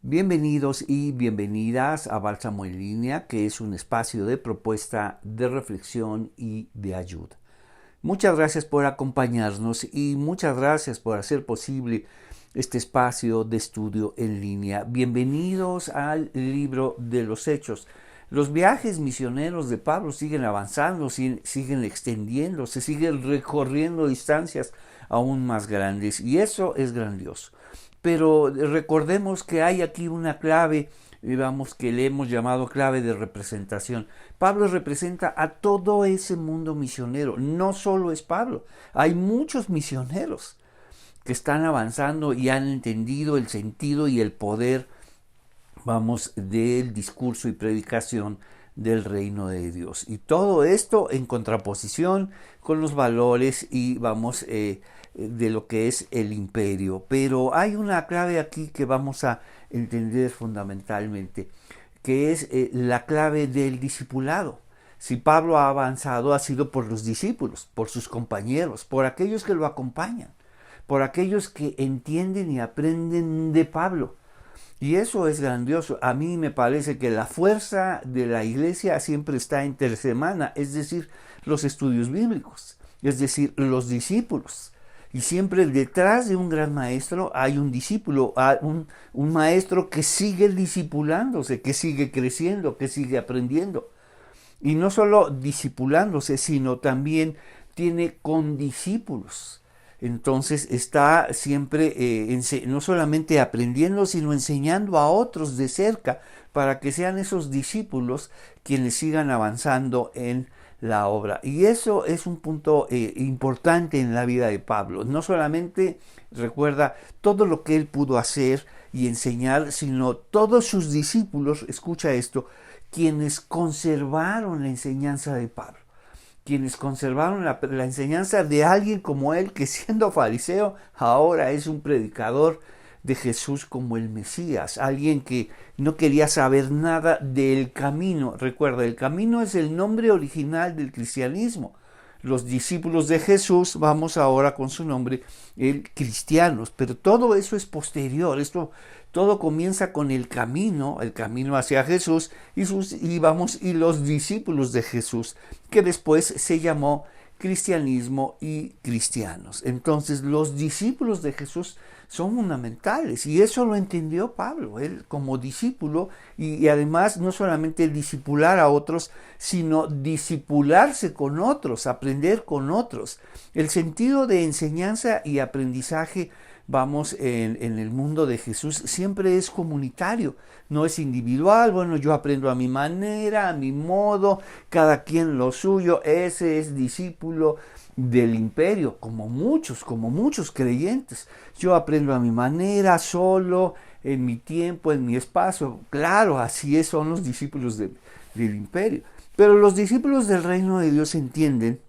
Bienvenidos y bienvenidas a Bálsamo en Línea, que es un espacio de propuesta, de reflexión y de ayuda. Muchas gracias por acompañarnos y muchas gracias por hacer posible este espacio de estudio en línea. Bienvenidos al libro de los Hechos. Los viajes misioneros de Pablo siguen avanzando, siguen extendiéndose, siguen recorriendo distancias aún más grandes y eso es grandioso. Pero recordemos que hay aquí una clave, que le hemos llamado clave de representación. Pablo representa a todo ese mundo misionero, no solo es Pablo, hay muchos misioneros que están avanzando y han entendido el sentido y el poder, del discurso y predicación del reino de Dios. Y todo esto en contraposición con los valores de lo que es el imperio. Pero hay una clave aquí que vamos a entender fundamentalmente, que es la clave del discipulado. Si Pablo ha avanzado, ha sido por los discípulos, por sus compañeros, por aquellos que lo acompañan, por aquellos que entienden y aprenden de Pablo. Y eso es grandioso. A mí me parece que la fuerza de la iglesia siempre está entre semana, es decir, los estudios bíblicos, es decir, los discípulos. Y siempre detrás de un gran maestro hay un discípulo, un maestro que sigue discipulándose, que sigue creciendo, que sigue aprendiendo. Y no solo discipulándose, sino también tiene condiscípulos. Entonces está siempre no solamente aprendiendo, sino enseñando a otros de cerca para que sean esos discípulos quienes sigan avanzando en la obra. Y eso es un punto importante en la vida de Pablo. No solamente recuerda todo lo que él pudo hacer y enseñar, sino todos sus discípulos, escucha esto, quienes conservaron la enseñanza de Pablo, quienes conservaron la enseñanza de alguien como él, que siendo fariseo, ahora es un predicador de Jesús como el Mesías, alguien que no quería saber nada del camino. Recuerda, el camino es el nombre original del cristianismo. Los discípulos de Jesús, vamos ahora con su nombre, cristianos, pero todo eso es posterior. Todo comienza con el camino hacia Jesús y los discípulos de Jesús, que después se llamó cristianismo y cristianos. Entonces los discípulos de Jesús son fundamentales y eso lo entendió Pablo, él como discípulo y además no solamente discipular a otros, sino discipularse con otros, aprender con otros. El sentido de enseñanza y aprendizaje en el mundo de Jesús siempre es comunitario, no es individual. Bueno, yo aprendo a mi manera, a mi modo, cada quien lo suyo. Ese es discípulo del imperio, como muchos creyentes. Yo aprendo a mi manera, solo, en mi tiempo, en mi espacio. Claro, son los discípulos del imperio. Pero los discípulos del reino de Dios entienden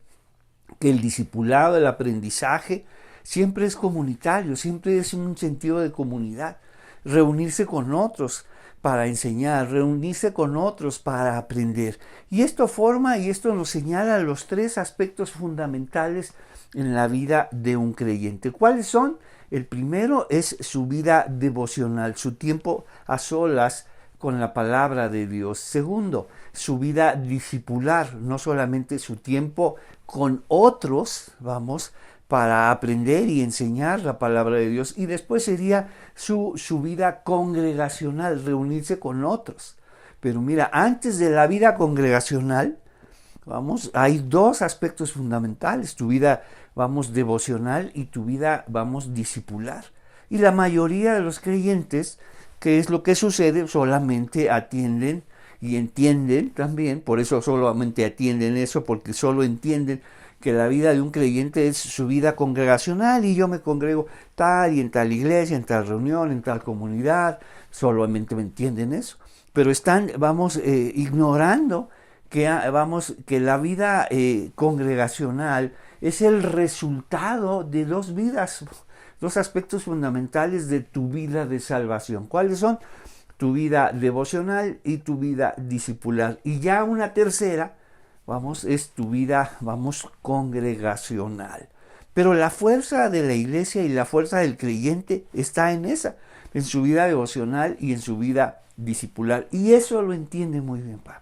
que el discipulado, el aprendizaje, siempre es comunitario, siempre es un sentido de comunidad. Reunirse con otros para enseñar, reunirse con otros para aprender. Y esto nos señala los tres aspectos fundamentales en la vida de un creyente. ¿Cuáles son? El primero es su vida devocional, su tiempo a solas con la palabra de Dios. Segundo, su vida discipular, no solamente su tiempo con otros, para aprender y enseñar la palabra de Dios. Y después sería su vida congregacional, reunirse con otros. Pero mira, antes de la vida congregacional, hay dos aspectos fundamentales: tu vida, devocional, y tu vida, discipular. Y la mayoría de los creyentes, ¿qué es lo que sucede? Solamente atienden y entienden también, por eso solamente atienden eso, porque solo entienden que la vida de un creyente es su vida congregacional, y yo me congrego tal y en tal iglesia, en tal reunión, en tal comunidad. Solamente me entienden eso, pero están, ignorando que la vida congregacional es el resultado de dos vidas, dos aspectos fundamentales de tu vida de salvación. ¿Cuáles son? Tu vida devocional y tu vida discipular. Y ya una tercera, es tu vida, congregacional. Pero la fuerza de la iglesia y la fuerza del creyente está en esa, en su vida devocional y en su vida discipular. Y eso lo entiende muy bien Pablo.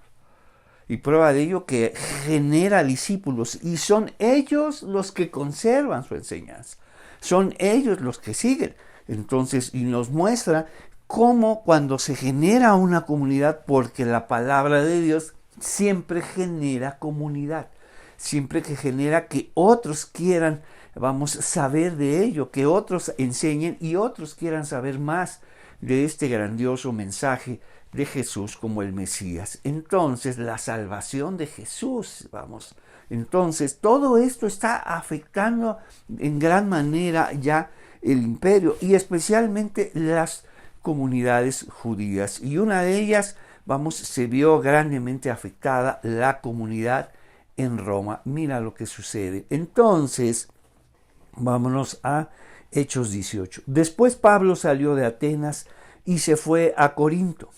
Y prueba de ello que genera discípulos y son ellos los que conservan su enseñanza. Son ellos los que siguen. Entonces, y nos muestra cómo cuando se genera una comunidad, porque la palabra de Dios siempre genera comunidad, siempre que genera que otros quieran, saber de ello, que otros enseñen y otros quieran saber más de este grandioso mensaje de Jesús como el Mesías. Entonces, la salvación de Jesús, entonces todo esto está afectando en gran manera ya el imperio y especialmente las comunidades judías. Y una de ellas, se vio grandemente afectada, la comunidad en Roma. Mira lo que sucede. Entonces, vámonos a Hechos 18. Después Pablo salió de Atenas y se fue a Corinto.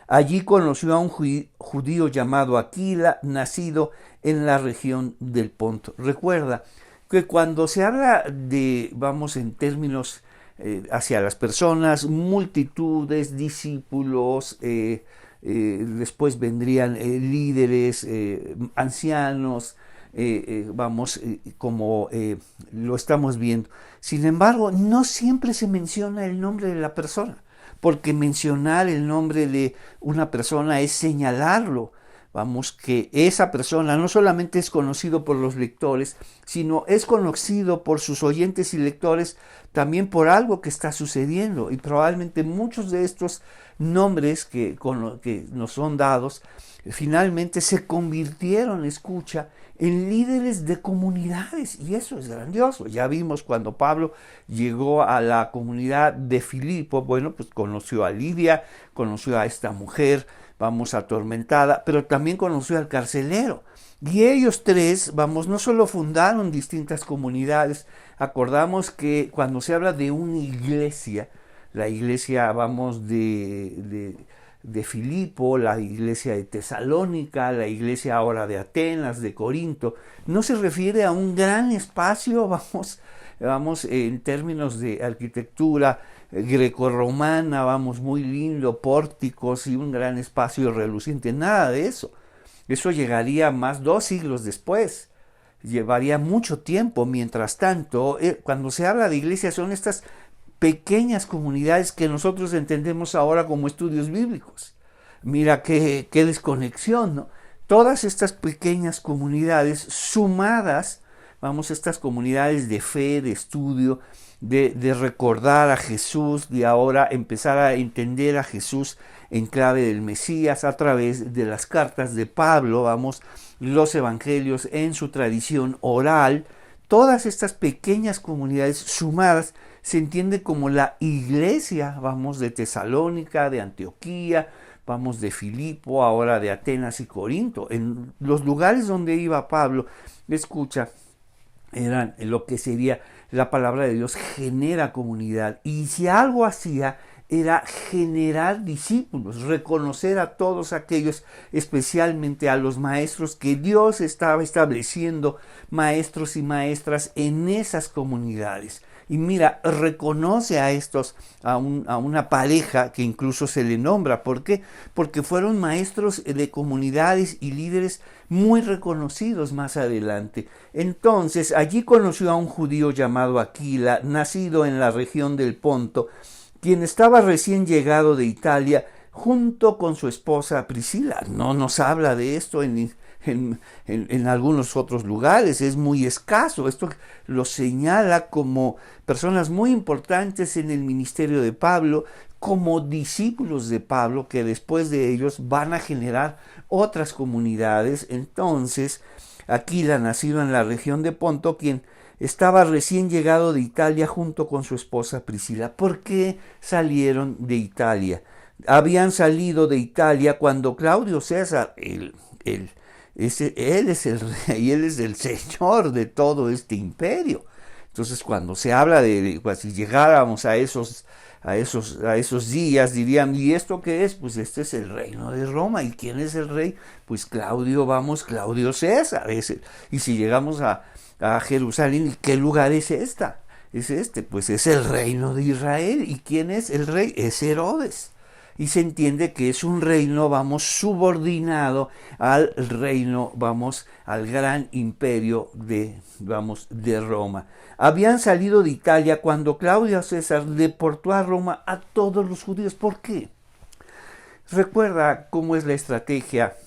Allí conoció a un judío llamado Aquila, nacido en la región del Ponto. Recuerda que cuando se habla de, en términos hacia las personas, multitudes, discípulos, después vendrían líderes, ancianos, como lo estamos viendo. Sin embargo, no siempre se menciona el nombre de la persona, porque mencionar el nombre de una persona es señalarlo. Que esa persona no solamente es conocido por los lectores, sino es conocido por sus oyentes y lectores también por algo que está sucediendo. Y probablemente muchos de estos nombres que nos son dados, finalmente se convirtieron, en líderes de comunidades. Y eso es grandioso. Ya vimos cuando Pablo llegó a la comunidad de Filipo, pues conoció a Lidia, conoció a esta mujer, atormentada, pero también conoció al carcelero. Y ellos tres, no solo fundaron distintas comunidades, acordamos que cuando se habla de una iglesia, la iglesia, de Filipo, la iglesia de Tesalónica, la iglesia ahora de Atenas, de Corinto, no se refiere a un gran espacio, en términos de arquitectura grecorromana, muy lindo, pórticos y un gran espacio reluciente, nada de eso. Eso llegaría más 2 siglos después, llevaría mucho tiempo. Mientras tanto, cuando se habla de iglesias, son estas pequeñas comunidades que nosotros entendemos ahora como estudios bíblicos. Mira qué desconexión, ¿no? Todas estas pequeñas comunidades sumadas, estas comunidades de fe, de estudio, de recordar a Jesús, de ahora empezar a entender a Jesús en clave del Mesías a través de las cartas de Pablo, los evangelios en su tradición oral. Todas estas pequeñas comunidades sumadas se entiende como la iglesia, de Tesalónica, de Antioquía, de Filipo, ahora de Atenas y Corinto. En los lugares donde iba Pablo, eran lo que sería la palabra de Dios, genera comunidad. Y si algo hacía, era generar discípulos, reconocer a todos aquellos, especialmente a los maestros que Dios estaba estableciendo, maestros y maestras en esas comunidades. Y mira, reconoce a una pareja que incluso se le nombra. ¿Por qué? Porque fueron maestros de comunidades y líderes muy reconocidos más adelante. Entonces, allí conoció a un judío llamado Aquila, nacido en la región del Ponto, quien estaba recién llegado de Italia junto con su esposa Priscila. No nos habla de esto en algunos otros lugares, es muy escaso. Esto lo señala como personas muy importantes en el ministerio de Pablo, como discípulos de Pablo, que después de ellos van a generar otras comunidades. Entonces, Aquila, nacido en la región de Ponto, quien estaba recién llegado de Italia junto con su esposa Priscila. ¿Por qué salieron de Italia? Habían salido de Italia cuando Claudio César, él es el rey, él es el señor de todo este imperio. Entonces, cuando se habla si llegáramos a esos días, dirían, ¿y esto qué es? Pues este es el reino de Roma. ¿Y quién es el rey? Pues Claudio César. Y si llegamos a Jerusalén, ¿qué lugar es esta? es este, pues es el reino de Israel. ¿Y quién es el rey? Es Herodes. Y se entiende que es un reino, vamos, subordinado al reino, vamos, al gran imperio de Roma. Habían salido de Italia cuando Claudio César deportó a Roma a todos los judíos. ¿Por qué? Recuerda cómo es la estrategia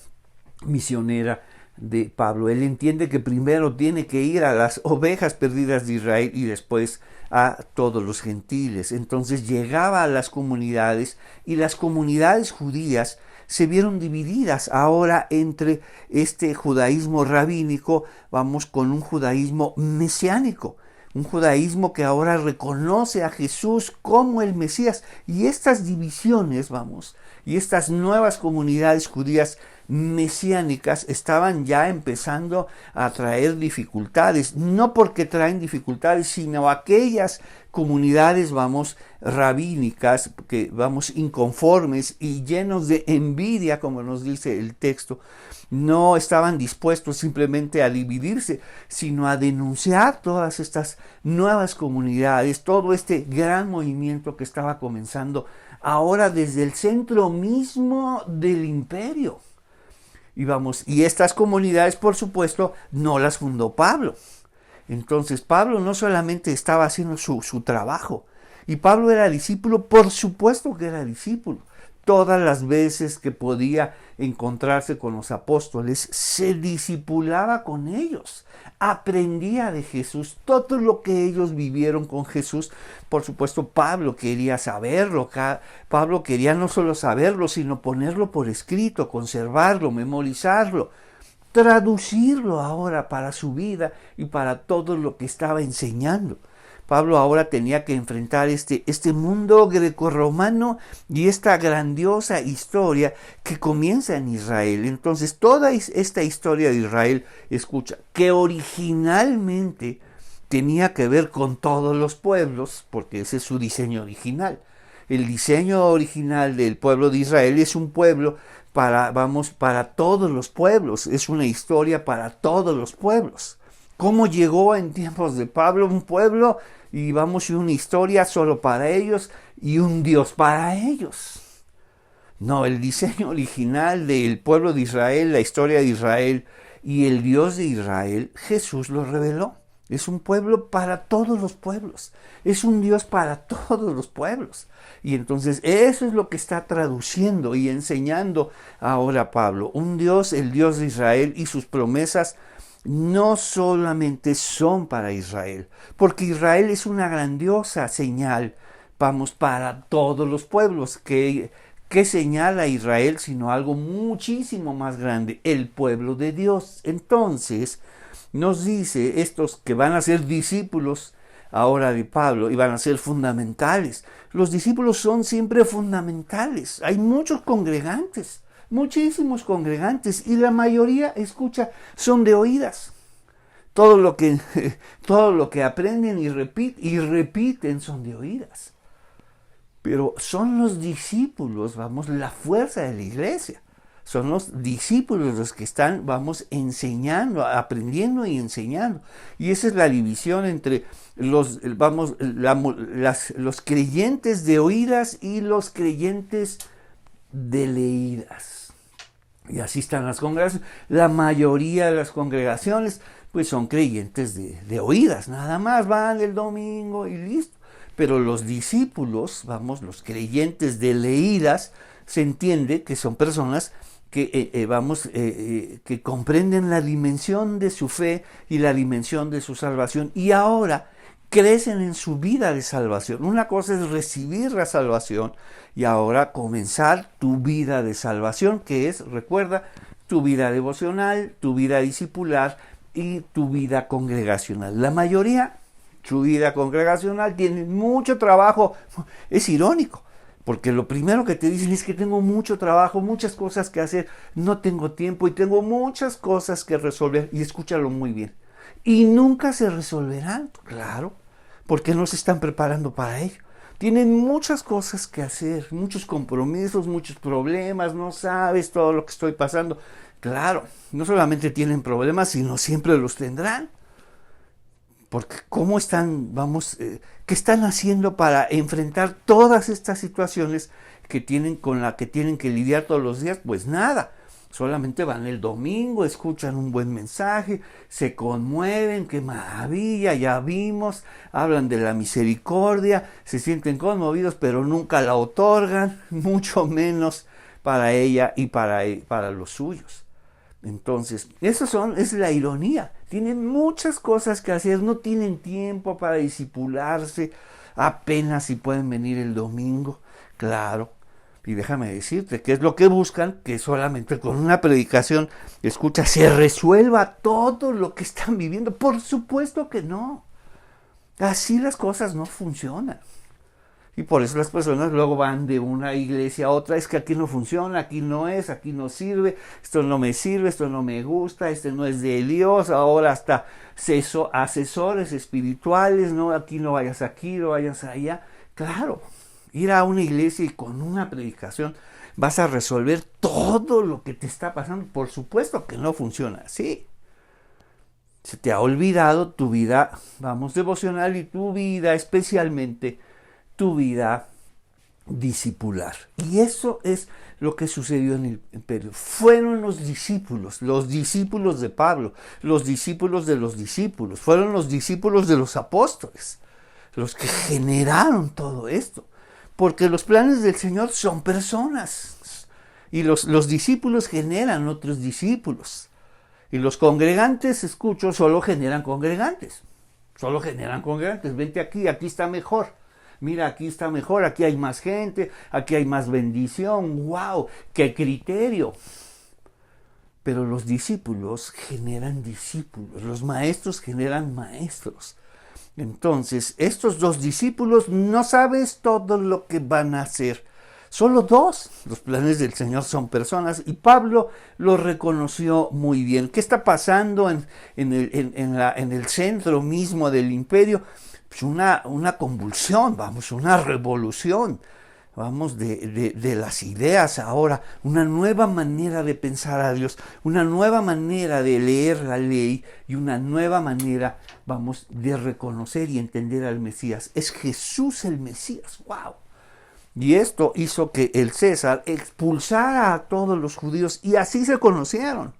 misionera de Pablo. Él entiende que primero tiene que ir a las ovejas perdidas de Israel y después a todos los gentiles. Entonces llegaba a las comunidades y las comunidades judías se vieron divididas ahora entre este judaísmo rabínico, vamos, con un judaísmo mesiánico. Un judaísmo que ahora reconoce a Jesús como el Mesías. Y estas divisiones, vamos, y estas nuevas comunidades judías mesiánicas estaban ya empezando a traer dificultades, no porque traen dificultades, sino aquellas comunidades, vamos, rabínicas, que vamos, inconformes y llenos de envidia, como nos dice el texto, no estaban dispuestos simplemente a dividirse, sino a denunciar todas estas nuevas comunidades, todo este gran movimiento que estaba comenzando ahora desde el centro mismo del imperio. Y estas comunidades, por supuesto, no las fundó Pablo. Entonces Pablo no solamente estaba haciendo su trabajo, y Pablo era discípulo, por supuesto que era discípulo. Todas las veces que podía encontrarse con los apóstoles, se discipulaba con ellos, aprendía de Jesús, todo lo que ellos vivieron con Jesús. Por supuesto, Pablo quería saberlo, Pablo quería no solo saberlo, sino ponerlo por escrito, conservarlo, memorizarlo, traducirlo ahora para su vida y para todo lo que estaba enseñando. Pablo ahora tenía que enfrentar este mundo grecorromano y esta grandiosa historia que comienza en Israel. Entonces, toda esta historia de Israel, escucha, que originalmente tenía que ver con todos los pueblos, porque ese es su diseño original. El diseño original del pueblo de Israel es un pueblo para todos los pueblos, es una historia para todos los pueblos. ¿Cómo llegó en tiempos de Pablo un pueblo y una historia solo para ellos y un Dios para ellos? No, el diseño original del pueblo de Israel, la historia de Israel y el Dios de Israel, Jesús lo reveló. Es un pueblo para todos los pueblos. Es un Dios para todos los pueblos. Y entonces eso es lo que está traduciendo y enseñando ahora Pablo. Un Dios, el Dios de Israel, y sus promesas no solamente son para Israel, porque Israel es una grandiosa señal, para todos los pueblos. ¿Qué señala a Israel sino algo muchísimo más grande? El pueblo de Dios. Entonces nos dice estos que van a ser discípulos ahora de Pablo y van a ser fundamentales. Los discípulos son siempre fundamentales. Hay muchos congregantes, muchísimos congregantes, y la mayoría, escucha, son de oídas. Todo lo que aprenden y repiten son de oídas. Pero son los discípulos, la fuerza de la iglesia. Son los discípulos los que están, enseñando, aprendiendo y enseñando. Y esa es la división entre los creyentes de oídas y los creyentes de leídas. Y así están las congregaciones. La mayoría de las congregaciones pues son creyentes de oídas, nada más van el domingo y listo. Pero los discípulos, los creyentes de leídas, se entiende que son personas que comprenden la dimensión de su fe y la dimensión de su salvación, y ahora crecen en su vida de salvación. Una cosa es recibir la salvación y ahora comenzar tu vida de salvación, que es, recuerda, tu vida devocional, tu vida discipular y tu vida congregacional. La mayoría, su vida congregacional, tiene mucho trabajo. Es irónico, porque lo primero que te dicen es que tengo mucho trabajo, muchas cosas que hacer, no tengo tiempo y tengo muchas cosas que resolver. Y escúchalo muy bien. Y nunca se resolverán, claro, porque no se están preparando para ello. Tienen muchas cosas que hacer, muchos compromisos, muchos problemas, no sabes todo lo que estoy pasando. Claro, no solamente tienen problemas, sino siempre los tendrán. Porque ¿cómo están, qué están haciendo para enfrentar todas estas situaciones con la que tienen que lidiar todos los días? Pues nada. Solamente van el domingo, escuchan un buen mensaje, se conmueven, qué maravilla, ya vimos, hablan de la misericordia, se sienten conmovidos, pero nunca la otorgan, mucho menos para ella y para los suyos. Entonces, es la ironía. Tienen muchas cosas que hacer, no tienen tiempo para disipularse, apenas si pueden venir el domingo, claro. Y déjame decirte que es lo que buscan, que solamente con una predicación, escucha, se resuelva todo lo que están viviendo. Por supuesto que no. Así las cosas no funcionan. Y por eso las personas luego van de una iglesia a otra. Es que aquí no funciona, aquí no es, aquí no sirve, esto no me sirve, esto no me gusta, este no es de Dios. Ahora hasta asesores espirituales, no, aquí no vayas aquí, no vayas allá. Claro. Ir a una iglesia y con una predicación vas a resolver todo lo que te está pasando. Por supuesto que no funciona así. Se te ha olvidado tu vida, devocional y tu vida, especialmente tu vida discipular. Y eso es lo que sucedió en el imperio. Fueron los discípulos de Pablo, los discípulos de los discípulos, fueron los discípulos de los apóstoles, los que generaron todo esto. Porque los planes del Señor son personas. Y los discípulos generan otros discípulos. Y los congregantes, solo generan congregantes. Solo generan congregantes. Vente aquí está mejor. Mira, aquí está mejor, aquí hay más gente, aquí hay más bendición. ¡Wow! ¡Qué criterio! Pero los discípulos generan discípulos. Los maestros generan maestros. Entonces, estos dos discípulos no sabes todo lo que van a hacer. Solo dos. Los planes del Señor son personas y Pablo lo reconoció muy bien. ¿Qué está pasando en el centro mismo del imperio? Pues una convulsión, una revolución. De las ideas ahora, una nueva manera de pensar a Dios, una nueva manera de leer la ley y una nueva manera, de reconocer y entender al Mesías. Es Jesús el Mesías, ¡wow! Y esto hizo que el César expulsara a todos los judíos y así se conocieron.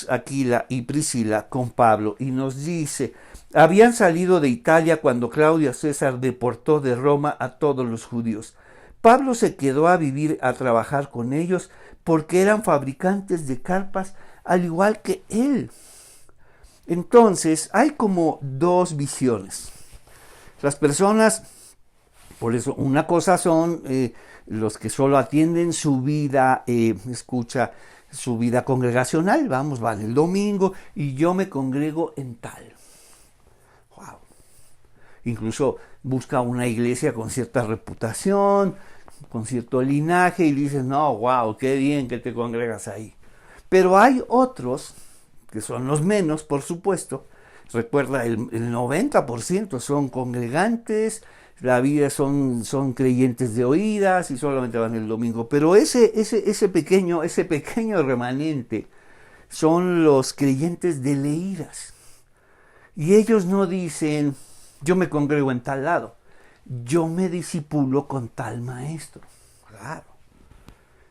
Aquila y Priscila con Pablo y nos dice, habían salido de Italia cuando Claudio César deportó de Roma a todos los judíos. Pablo se quedó a trabajar con ellos porque eran fabricantes de carpas al igual que él. Entonces hay como dos visiones. Las personas, por eso una cosa son los que solo atienden su vida, su vida congregacional, van el domingo y yo me congrego en tal. Wow. Incluso busca una iglesia con cierta reputación, con cierto linaje y dices, no, wow, qué bien que te congregas ahí. Pero hay otros, que son los menos, por supuesto. Recuerda, el 90% son congregantes, la vida son creyentes de oídas y solamente van el domingo. Pero ese pequeño remanente son los creyentes de leídas. Y ellos no dicen, yo me congrego en tal lado, yo me discipulo con tal maestro. Claro.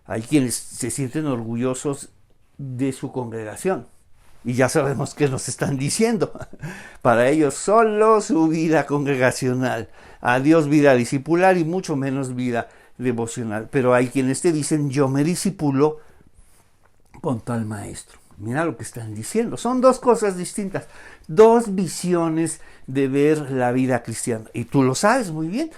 Hay quienes se sienten orgullosos de su congregación. Y ya sabemos qué nos están diciendo. Para ellos solo su vida congregacional. Adiós vida discipular y mucho menos vida devocional. Pero hay quienes te dicen, yo me discipulo con tal maestro. Mira lo que están diciendo. Son dos cosas distintas. Dos visiones de ver la vida cristiana. Y tú lo sabes muy bien.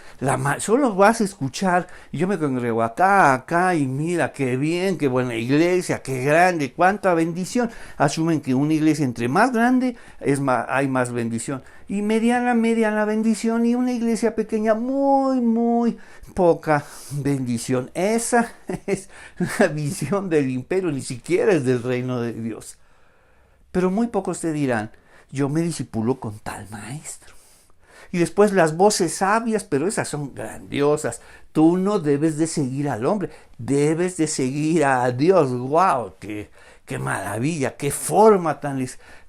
Solo vas a escuchar. Yo me congrego acá, y mira qué bien, qué buena iglesia, qué grande, cuánta bendición. Asumen que una iglesia entre más grande hay más bendición. Y mediana bendición. Y una iglesia pequeña, muy poca bendición. Esa es la visión del imperio, ni siquiera es del reino de Dios. Pero muy pocos te dirán, yo me discipulo con tal maestro. Y después las voces sabias, pero esas son grandiosas. Tú no debes de seguir al hombre, debes de seguir a Dios. ¡Wow! ¡Qué maravilla! ¡Qué forma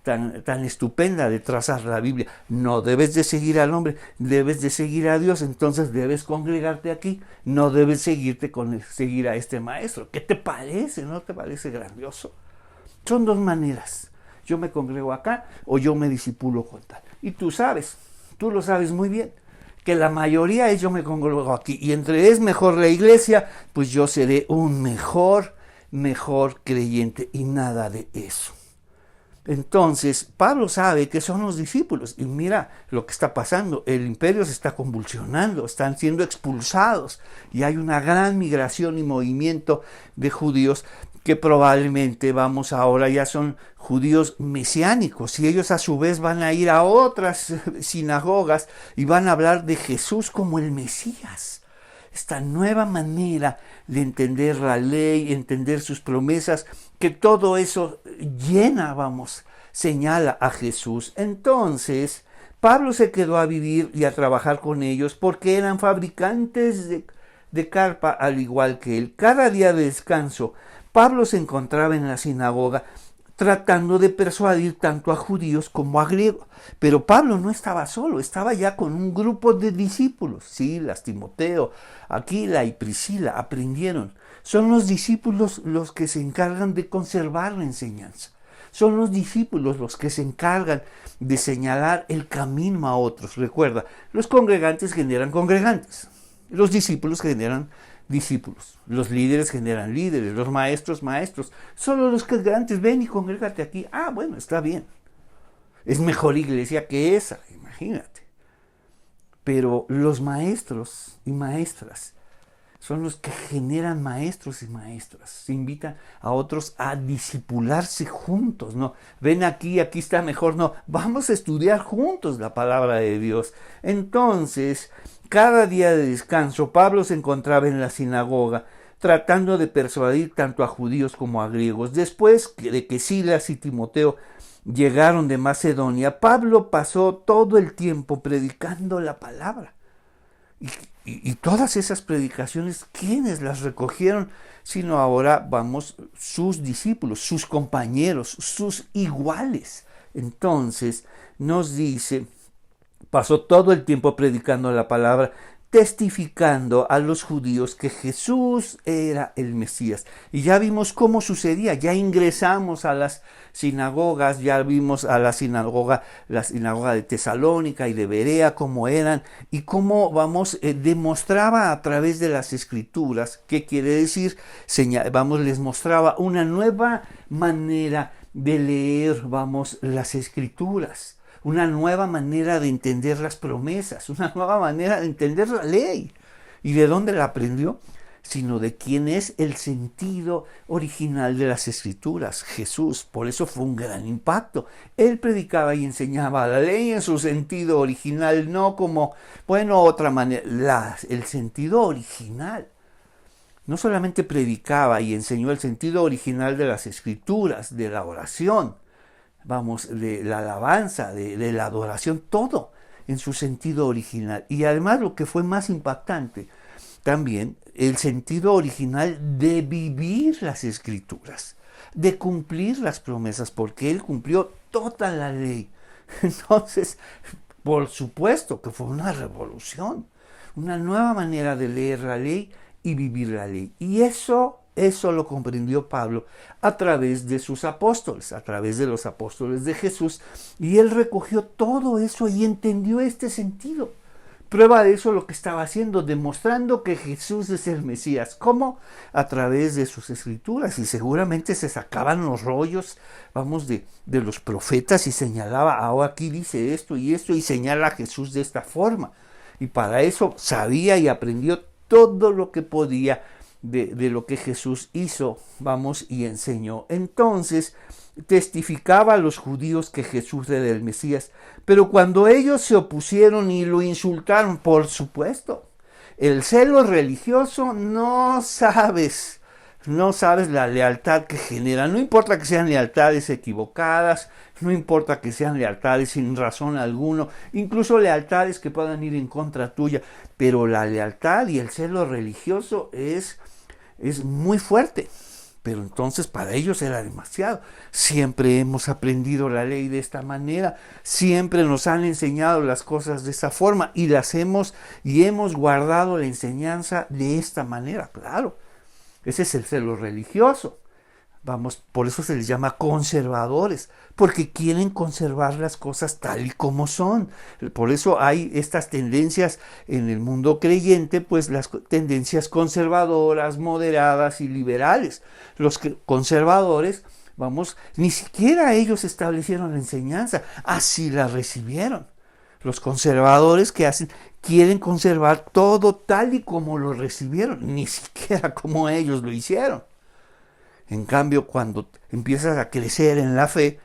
tan estupenda de trazar la Biblia. No debes de seguir al hombre, debes de seguir a Dios, entonces debes congregarte aquí, no debes seguir a este maestro. ¿Qué te parece? ¿No te parece grandioso? Son dos maneras. Yo me congrego acá o yo me discipulo con tal. Y tú lo sabes muy bien, que la mayoría es yo me congrego aquí. Y entre es mejor la iglesia, pues yo seré un mejor creyente y nada de eso. Entonces, Pablo sabe que son los discípulos y mira lo que está pasando. El imperio se está convulsionando, están siendo expulsados y hay una gran migración y movimiento de judíos que probablemente ahora ya son judíos mesiánicos y ellos a su vez van a ir a otras sinagogas y van a hablar de Jesús como el Mesías. Esta nueva manera de entender la ley, entender sus promesas, que todo eso señala a Jesús. Entonces, Pablo se quedó a vivir y a trabajar con ellos porque eran fabricantes de carpa al igual que él. Cada día de descanso, Pablo se encontraba en la sinagoga tratando de persuadir tanto a judíos como a griegos. Pero Pablo no estaba solo, estaba ya con un grupo de discípulos. Silas, Timoteo, Aquila y Priscila aprendieron. Son los discípulos los que se encargan de conservar la enseñanza. Son los discípulos los que se encargan de señalar el camino a otros. Recuerda, los congregantes generan congregantes. Los discípulos generan discípulos. Los líderes generan líderes. Los maestros, maestros. Solo los congregantes, ven y congrégate aquí. Ah, bueno, está bien. Es mejor iglesia que esa, imagínate. Pero los maestros y maestras son los que generan maestros y maestras. Se invitan a otros a discipularse juntos. No, ven aquí está mejor. No, vamos a estudiar juntos la palabra de Dios. Entonces, cada día de descanso, Pablo se encontraba en la sinagoga tratando de persuadir tanto a judíos como a griegos. Después de que Silas y Timoteo llegaron de Macedonia, Pablo pasó todo el tiempo predicando la palabra. Y todas esas predicaciones, ¿quiénes las recogieron? Sino ahora sus discípulos, sus compañeros, sus iguales. Entonces nos dice, pasó todo el tiempo predicando la palabra, testificando a los judíos que Jesús era el Mesías. Y ya vimos cómo sucedía, ya ingresamos a las sinagogas, ya vimos a la sinagoga de Tesalónica y de Berea, cómo eran, y cómo demostraba a través de las escrituras, ¿qué quiere decir? Les mostraba una nueva manera de leer, las escrituras. Una nueva manera de entender las promesas, una nueva manera de entender la ley. ¿Y de dónde la aprendió? Sino de quién es el sentido original de las escrituras, Jesús. Por eso fue un gran impacto. Él predicaba y enseñaba la ley en su sentido original, no como, otra manera, el sentido original. No solamente predicaba y enseñó el sentido original de las escrituras, de la oración, de la alabanza, de la adoración, todo en su sentido original. Y además lo que fue más impactante, también el sentido original de vivir las escrituras, de cumplir las promesas, porque él cumplió toda la ley. Entonces, por supuesto que fue una revolución, una nueva manera de leer la ley y vivir la ley. Y eso lo comprendió Pablo a través de sus apóstoles, a través de los apóstoles de Jesús, y él recogió todo eso y entendió este sentido. Prueba de eso lo que estaba haciendo, demostrando que Jesús es el Mesías. ¿Cómo? A través de sus escrituras, y seguramente se sacaban los rollos, de los profetas y señalaba, ahora aquí dice esto, y señala a Jesús de esta forma. Y para eso sabía y aprendió todo lo que podía de lo que Jesús hizo, y enseñó. Entonces, testificaba a los judíos que Jesús era el Mesías, pero cuando ellos se opusieron y lo insultaron, por supuesto, el celo religioso, no sabes la lealtad que genera. No importa que sean lealtades equivocadas, no importa que sean lealtades sin razón alguna, incluso lealtades que puedan ir en contra tuya, pero la lealtad y el celo religioso es muy fuerte. Pero entonces para ellos era demasiado. Siempre hemos aprendido la ley de esta manera, siempre nos han enseñado las cosas de esa forma y hemos guardado la enseñanza de esta manera, claro. Ese es el celo religioso. Vamos, por eso se les llama conservadores, porque quieren conservar las cosas tal y como son. Por eso hay estas tendencias en el mundo creyente, pues las tendencias conservadoras, moderadas y liberales. Los conservadores, vamos, ni siquiera ellos establecieron la enseñanza, así la recibieron. Los conservadores que hacen, quieren conservar todo tal y como lo recibieron, ni siquiera como ellos lo hicieron. En cambio, cuando empiezas a crecer en la fe,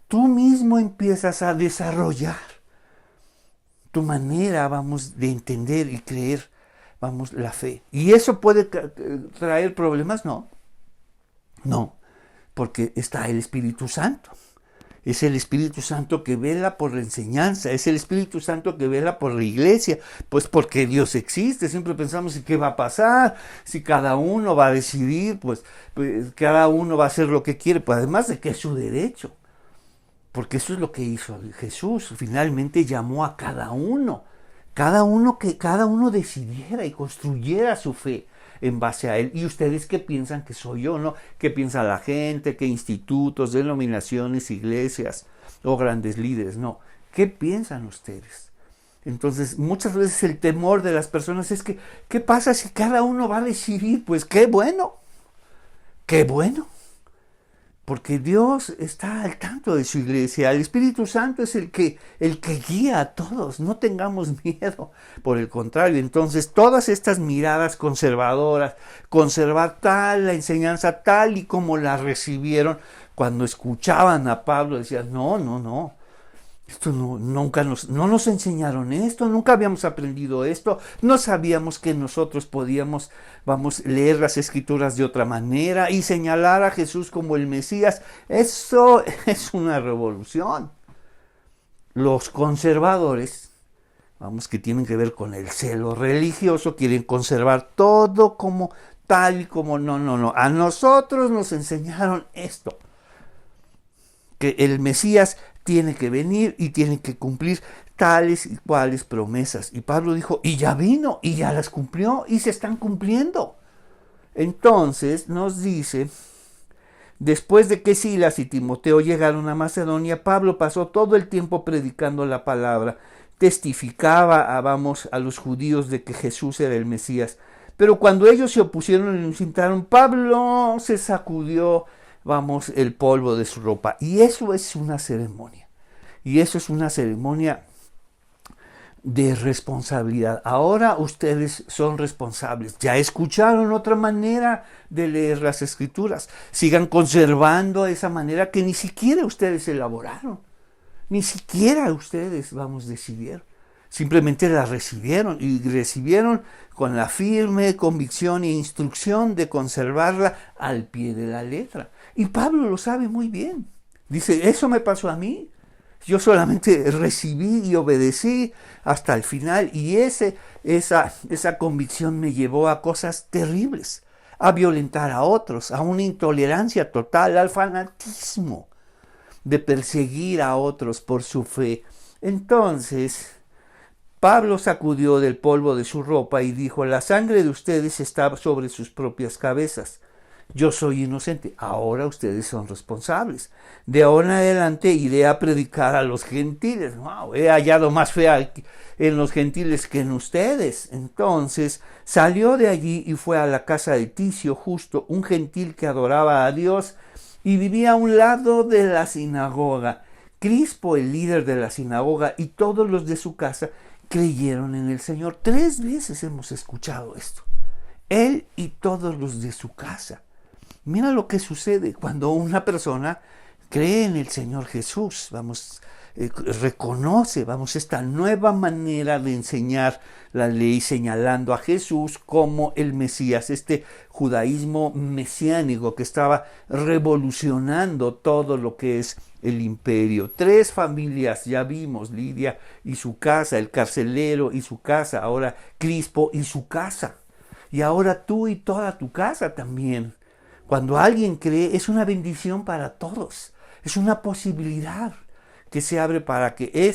tú mismo empiezas a desarrollar tu manera, vamos, de entender y creer, vamos, la fe. ¿Y eso puede traer problemas? No, porque está el Espíritu Santo. Es el Espíritu Santo que vela por la enseñanza, es el Espíritu Santo que vela por la iglesia, pues porque Dios existe. Siempre pensamos en qué va a pasar, si cada uno va a decidir, pues cada uno va a hacer lo que quiere, pues además de que es su derecho, porque eso es lo que hizo Jesús. Finalmente llamó a cada uno que cada uno decidiera y construyera su fe en base a él. ¿Y ustedes qué piensan que soy yo, no? ¿Qué piensa la gente? ¿Qué institutos, denominaciones, iglesias o grandes líderes? No. ¿Qué piensan ustedes? Entonces, muchas veces el temor de las personas es que, ¿qué pasa si cada uno va a decidir? Pues qué bueno, porque Dios está al tanto de su iglesia. El Espíritu Santo es el que guía a todos. No tengamos miedo. Por el contrario, entonces todas estas miradas conservadoras, conservar la enseñanza tal y como la recibieron, cuando escuchaban a Pablo decían, no. Esto nunca no nos enseñaron esto, nunca habíamos aprendido esto, no sabíamos que nosotros podíamos, leer las escrituras de otra manera y señalar a Jesús como el Mesías. Eso es una revolución. Los conservadores, que tienen que ver con el celo religioso, quieren conservar todo como tal y como no. A nosotros nos enseñaron esto, que el Mesías tiene que venir y tiene que cumplir tales y cuales promesas. Y Pablo dijo, y ya vino, y ya las cumplió, y se están cumpliendo. Entonces nos dice, después de que Silas y Timoteo llegaron a Macedonia, Pablo pasó todo el tiempo predicando la palabra, testificaba a los judíos de que Jesús era el Mesías. Pero cuando ellos se opusieron y lo insultaron, Pablo se sacudió el polvo de su ropa. Y eso es una ceremonia. Y eso es una ceremonia de responsabilidad. Ahora ustedes son responsables. Ya escucharon otra manera de leer las escrituras. Sigan conservando esa manera que ni siquiera ustedes elaboraron. Ni siquiera ustedes, decidieron. Simplemente la recibieron y recibieron con la firme convicción e instrucción de conservarla al pie de la letra. Y Pablo lo sabe muy bien. Dice, eso me pasó a mí. Yo solamente recibí y obedecí hasta el final y esa convicción me llevó a cosas terribles, a violentar a otros, a una intolerancia total, al fanatismo de perseguir a otros por su fe. Entonces, Pablo sacudió del polvo de su ropa y dijo, la sangre de ustedes está sobre sus propias cabezas. Yo soy inocente, ahora ustedes son responsables. De ahora en adelante iré a predicar a los gentiles. Wow, he hallado más fe en los gentiles que en ustedes. Entonces salió de allí y fue a la casa de Ticio Justo, un gentil que adoraba a Dios y vivía a un lado de la sinagoga. Crispo, el líder de la sinagoga, y todos los de su casa creyeron en el Señor. 3 veces hemos escuchado esto. Él y todos los de su casa. Mira lo que sucede cuando una persona cree en el Señor Jesús, reconoce, esta nueva manera de enseñar la ley, señalando a Jesús como el Mesías, este judaísmo mesiánico que estaba revolucionando todo lo que es el imperio. 3 familias, ya vimos, Lidia y su casa, el carcelero y su casa, ahora Crispo y su casa, y ahora tú y toda tu casa también. Cuando alguien cree, es una bendición para todos. Es una posibilidad que se abre para que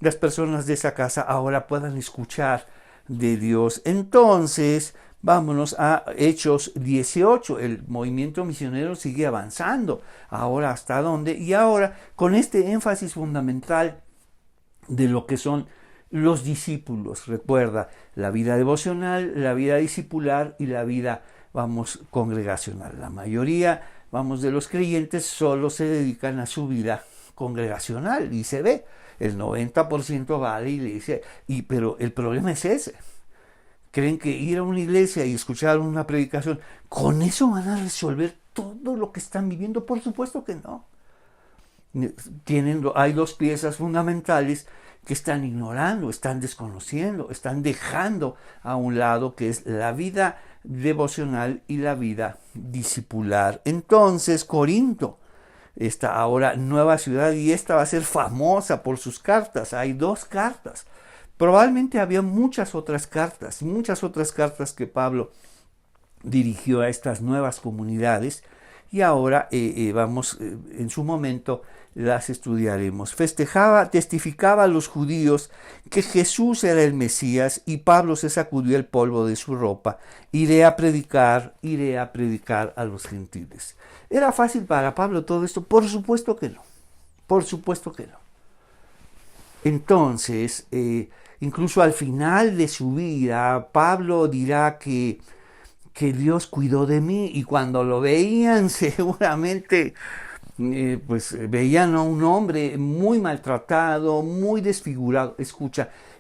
las personas de esa casa ahora puedan escuchar de Dios. Entonces, vámonos a Hechos 18. El movimiento misionero sigue avanzando. Ahora, ¿hasta dónde? Y ahora, con este énfasis fundamental de lo que son los discípulos. Recuerda, la vida devocional, la vida discipular y la vida, congregacional. La mayoría, de los creyentes solo se dedican a su vida congregacional y se ve. El 90% vale y le dice, pero el problema es ese. Creen que ir a una iglesia y escuchar una predicación, con eso van a resolver todo lo que están viviendo. Por supuesto que no. Hay dos piezas fundamentales que están ignorando, están desconociendo, están dejando a un lado, que es la vida devocional y la vida discipular. Entonces, Corinto, esta ahora nueva ciudad, y esta va a ser famosa por sus cartas. Hay 2 cartas. Probablemente había muchas otras cartas que Pablo dirigió a estas nuevas comunidades, y ahora en su momento las estudiaremos. Testificaba a los judíos que Jesús era el Mesías, y Pablo se sacudió el polvo de su ropa. Iré a predicar a los gentiles. ¿Era fácil para Pablo todo esto? Por supuesto que no. Entonces, incluso al final de su vida, Pablo dirá que Dios cuidó de mí, y cuando lo veían seguramente veían a un hombre muy maltratado, muy desfigurado,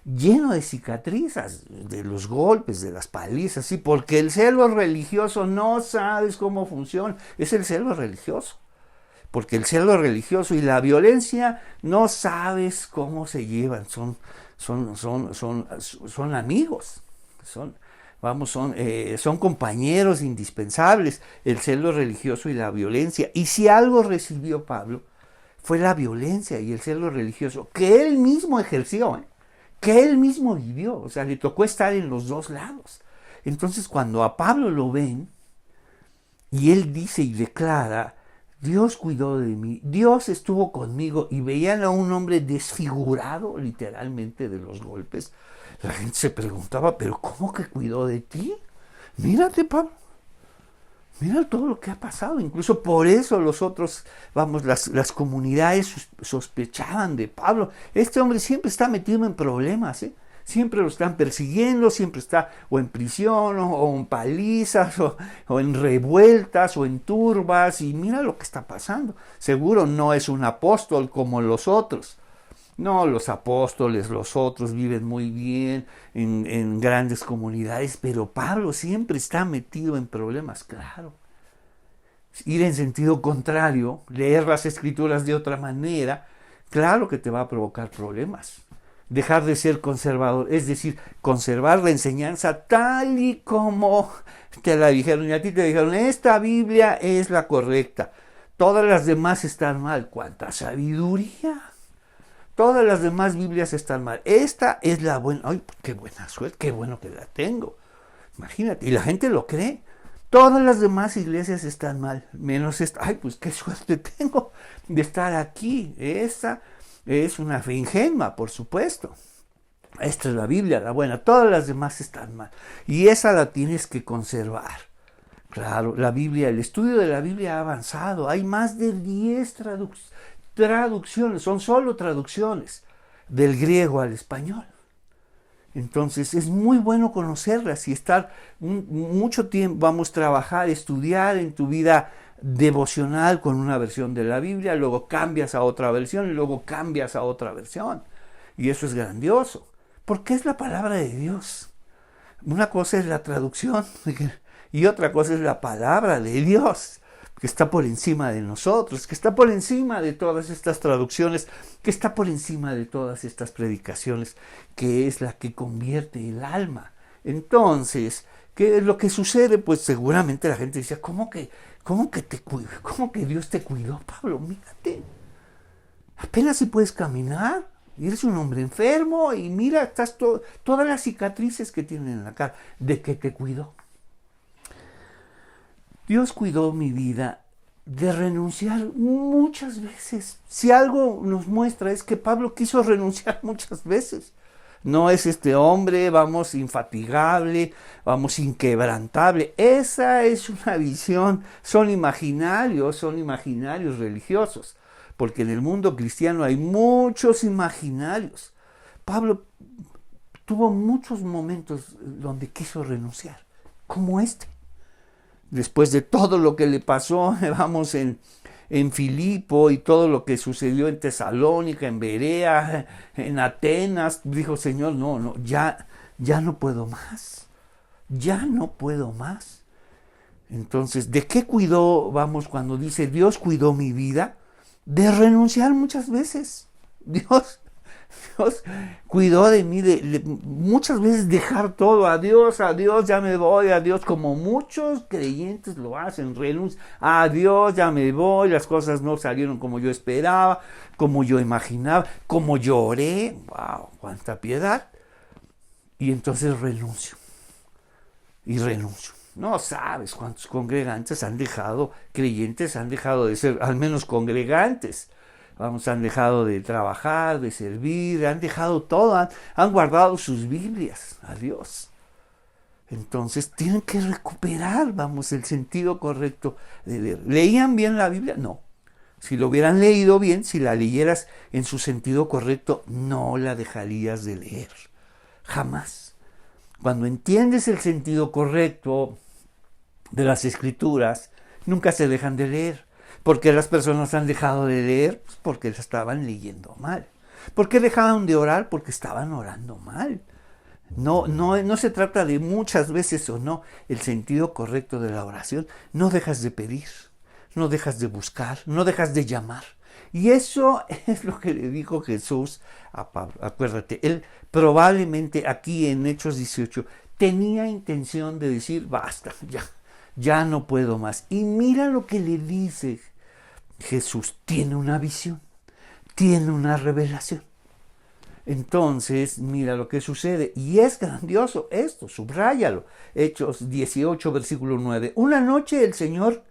lleno de cicatrices, de los golpes, de las palizas, sí, porque el celo religioso no sabes cómo funciona, es el celo religioso. Porque el celo religioso y la violencia no sabes cómo se llevan, son amigos, son compañeros indispensables, el celo religioso y la violencia. Y si algo recibió Pablo, fue la violencia y el celo religioso, que él mismo ejerció, que él mismo vivió. O sea, le tocó estar en los 2 lados. Entonces, cuando a Pablo lo ven, y él dice y declara, Dios cuidó de mí, Dios estuvo conmigo, y veían a un hombre desfigurado literalmente de los golpes, la gente se preguntaba, ¿pero cómo que cuidó de ti? Mírate, Pablo, mira todo lo que ha pasado. Incluso por eso los otros, las comunidades sospechaban de Pablo. Este hombre siempre está metido en problemas, siempre lo están persiguiendo, siempre está o en prisión, o en palizas, o en revueltas, o en turbas, y mira lo que está pasando. Seguro no es un apóstol como los otros. No, los apóstoles, los otros viven muy bien en grandes comunidades, pero Pablo siempre está metido en problemas, claro. Ir en sentido contrario, leer las escrituras de otra manera, claro que te va a provocar problemas. Dejar de ser conservador, es decir, conservar la enseñanza tal y como te la dijeron, y a ti te dijeron, esta Biblia es la correcta, todas las demás están mal. ¡Cuánta sabiduría! Todas las demás Biblias están mal, esta es la buena. ¡Ay, qué buena suerte, qué bueno que la tengo! Imagínate, y la gente lo cree. Todas las demás iglesias están mal, menos esta. ¡Ay, pues qué suerte tengo de estar aquí! Esta es una fe ingenua, por supuesto. Esta es la Biblia, la buena. Todas las demás están mal, y esa la tienes que conservar. Claro, la Biblia, el estudio de la Biblia ha avanzado. Hay más de 10 traducciones, son solo traducciones del griego al español. Entonces es muy bueno conocerlas y estar mucho tiempo, trabajar, estudiar en tu vida devocional con una versión de la Biblia, luego cambias a otra versión y luego cambias a otra versión. Y eso es grandioso, porque es la palabra de Dios. Una cosa es la traducción y otra cosa es la palabra de Dios, que está por encima de nosotros, que está por encima de todas estas traducciones, que está por encima de todas estas predicaciones, que es la que convierte el alma. Entonces, ¿qué es lo que sucede? Pues seguramente la gente dice, ¿cómo que Dios te cuidó, Pablo? Mírate, apenas si puedes caminar, eres un hombre enfermo, y mira, estás todas las cicatrices que tienen en la cara. ¿De qué te cuidó? Dios cuidó mi vida de renunciar muchas veces. Si algo nos muestra es que Pablo quiso renunciar muchas veces. No es este hombre, vamos, infatigable, vamos, inquebrantable. Esa es una visión, son imaginarios religiosos. Porque en el mundo cristiano hay muchos imaginarios. Pablo tuvo muchos momentos donde quiso renunciar, como este. Después de todo lo que le pasó, vamos, en Filipo y todo lo que sucedió en Tesalónica, en Berea, en Atenas, dijo, Señor, no, ya no puedo más. Ya no puedo más. Entonces, ¿de qué cuidó, vamos, cuando dice Dios cuidó mi vida? De renunciar muchas veces. Dios cuidó de mí, de muchas veces dejar todo, adiós, ya me voy, adiós, como muchos creyentes lo hacen, renuncian, adiós, ya me voy, las cosas no salieron como yo esperaba, como yo imaginaba, como lloré, wow, cuánta piedad, y entonces renuncio. No sabes cuántos congregantes han dejado, creyentes han dejado de ser, al menos congregantes. Vamos, han dejado de trabajar, de servir, han dejado todo, han guardado sus Biblias a Dios. Entonces tienen que recuperar, vamos, el sentido correcto de leer. ¿Leían bien la Biblia? No. Si lo hubieran leído bien, si la leyeras en su sentido correcto, no la dejarías de leer. Jamás. Cuando entiendes el sentido correcto de las Escrituras, nunca se dejan de leer. ¿Por qué las personas han dejado de leer? Pues porque estaban leyendo mal. ¿Por qué dejaban de orar? Porque estaban orando mal. No se trata de muchas veces o no el sentido correcto de la oración. No dejas de pedir, no dejas de buscar, no dejas de llamar. Y eso es lo que le dijo Jesús a Pablo. Acuérdate, él probablemente aquí en Hechos 18 tenía intención de decir, basta, ya no puedo más. Y mira lo que le dice Jesús, tiene una visión, tiene una revelación. Entonces, mira lo que sucede, y es grandioso esto, subráyalo. Hechos 18, versículo 9. Una noche el Señor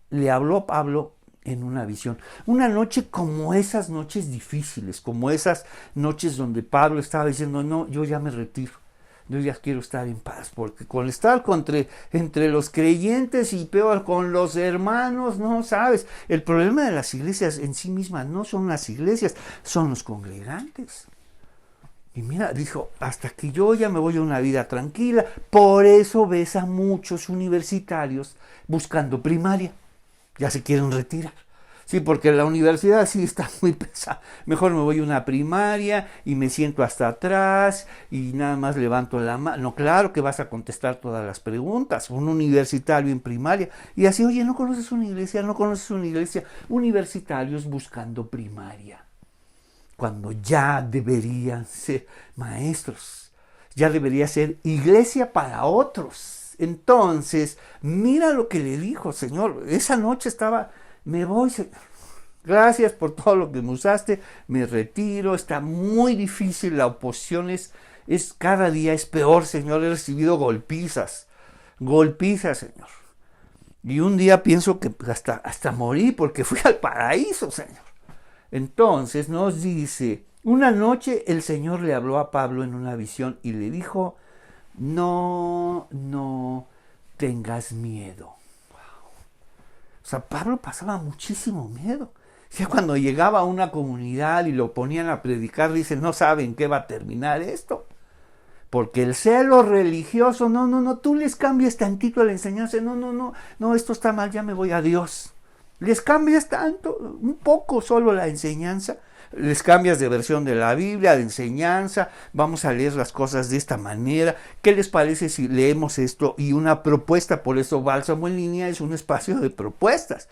le habló a Pablo en una visión. Una noche como esas noches difíciles, como esas noches donde Pablo estaba diciendo, no, yo ya me retiro. Yo ya quiero estar en paz, porque con estar entre los creyentes y peor con los hermanos, no sabes. El problema de las iglesias en sí mismas no son las iglesias, son los congregantes. Y mira, dijo, hasta que yo ya me voy a una vida tranquila. Por eso ves a muchos universitarios buscando primaria. Ya se quieren retirar. Sí, porque la universidad sí está muy pesada. Mejor me voy a una primaria y me siento hasta atrás y nada más levanto la mano. No, claro que vas a contestar todas las preguntas. Un universitario en primaria. Y así, oye, ¿no conoces una iglesia? ¿No conoces una iglesia? Universitarios buscando primaria. Cuando ya deberían ser maestros. Ya debería ser iglesia para otros. Entonces, mira lo que le dijo, Señor. Esa noche me voy, Señor. Gracias por todo lo que me usaste. Me retiro. Está muy difícil. La oposición es cada día es peor, Señor. He recibido golpizas. Golpizas, Señor. Y un día pienso que hasta morí porque fui al paraíso, Señor. Entonces nos dice, una noche el Señor le habló a Pablo en una visión y le dijo, no tengas miedo. O sea, Pablo pasaba muchísimo miedo. Ya cuando llegaba a una comunidad y lo ponían a predicar, dicen, no saben qué va a terminar esto. Porque el celo religioso, no, tú les cambias tantito a la enseñanza, no, esto está mal, ya me voy a Dios. Les cambias tanto, un poco solo la enseñanza, les cambias de versión de la Biblia, de enseñanza, vamos a leer las cosas de esta manera. ¿Qué les parece si leemos esto? Y una propuesta, por eso Bálsamo en Línea es un espacio de propuestas.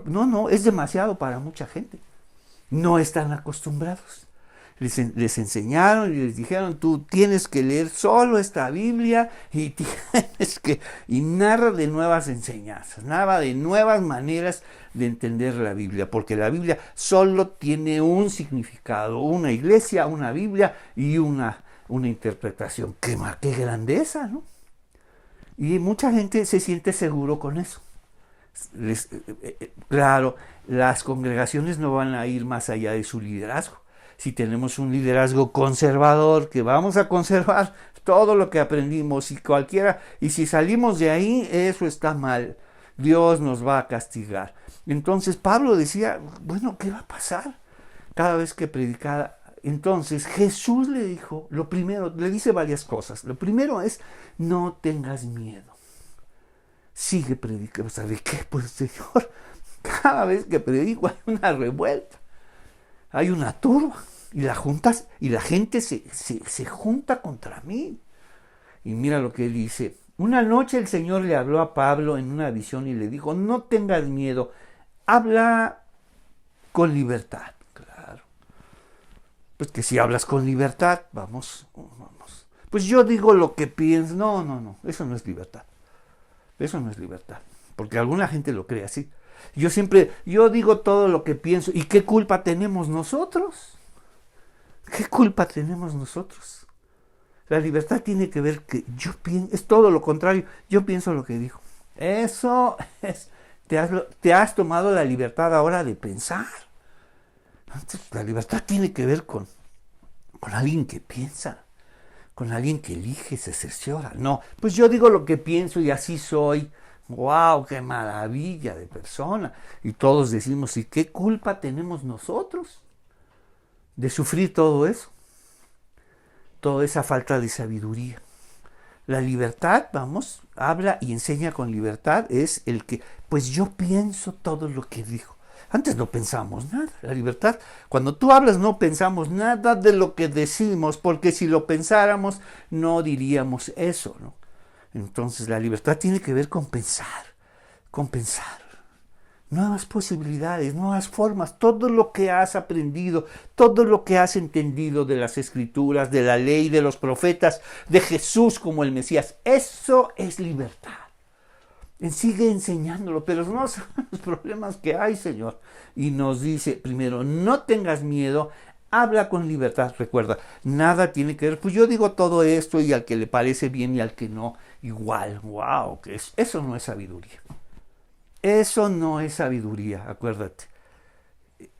No, es demasiado para mucha gente. No están acostumbrados. Les enseñaron y les dijeron, tú tienes que leer solo esta Biblia y narra de nuevas enseñanzas, narra de nuevas maneras de entender la Biblia, porque la Biblia solo tiene un significado, una iglesia, una Biblia y una interpretación. ¡Qué grandeza!, ¿no? Y mucha gente se siente seguro con eso. Claro, las congregaciones no van a ir más allá de su liderazgo. Si tenemos un liderazgo conservador, que vamos a conservar todo lo que aprendimos y si salimos de ahí, eso está mal. Dios nos va a castigar. Entonces Pablo decía, bueno, ¿qué va a pasar cada vez que predicaba? Entonces Jesús le dijo, lo primero, le dice varias cosas. Lo primero es, no tengas miedo. Sigue predicando. O sea, ¿de qué? Pues Señor, cada vez que predico hay una revuelta, hay una turba, y la gente se junta contra mí. Y mira lo que dice. Una noche el Señor le habló a Pablo en una visión y le dijo, no tengas miedo, habla con libertad. Claro. Pues que si hablas con libertad, vamos. Pues yo digo lo que pienso. No, eso no es libertad. Eso no es libertad, porque alguna gente lo cree así. Yo digo todo lo que pienso. ¿Y qué culpa tenemos nosotros? ¿Qué culpa tenemos nosotros? La libertad tiene que ver que yo pienso, es todo lo contrario, yo pienso lo que digo. Eso es, te has tomado la libertad ahora de pensar. Entonces, la libertad tiene que ver con alguien que piensa, con alguien que elige, se cerciora. No, pues yo digo lo que pienso y así soy. ¡Wow! ¡Qué maravilla de persona! Y todos decimos, ¿y qué culpa tenemos nosotros de sufrir todo eso? Toda esa falta de sabiduría. La libertad, vamos, habla y enseña con libertad, es el que, pues yo pienso todo lo que digo. Antes no pensamos nada. La libertad, cuando tú hablas no pensamos nada de lo que decimos, porque si lo pensáramos no diríamos eso, ¿no? Entonces la libertad tiene que ver con pensar, nuevas posibilidades, nuevas formas, todo lo que has aprendido, todo lo que has entendido de las Escrituras, de la ley, de los profetas, de Jesús como el Mesías, eso es libertad. Sigue enseñándolo, pero no son los problemas que hay, Señor. Y nos dice, primero, no tengas miedo, habla con libertad. Recuerda, nada tiene que ver, pues yo digo todo esto y al que le parece bien y al que no, igual. Wow, eso no es sabiduría. Eso no es sabiduría, acuérdate.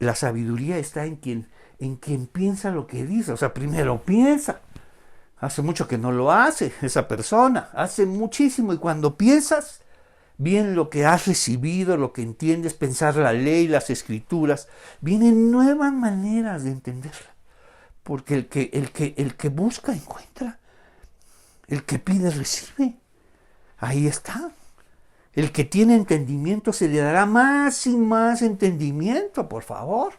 La sabiduría está en quien piensa lo que dice. O sea, primero piensa. Hace mucho que no lo hace esa persona. Hace muchísimo. Y cuando piensas bien lo que has recibido, lo que entiendes, pensar la ley, las escrituras, vienen nuevas maneras de entenderla. Porque el que busca, encuentra. El que pide, recibe. Ahí está. El que tiene entendimiento se le dará más y más entendimiento, por favor.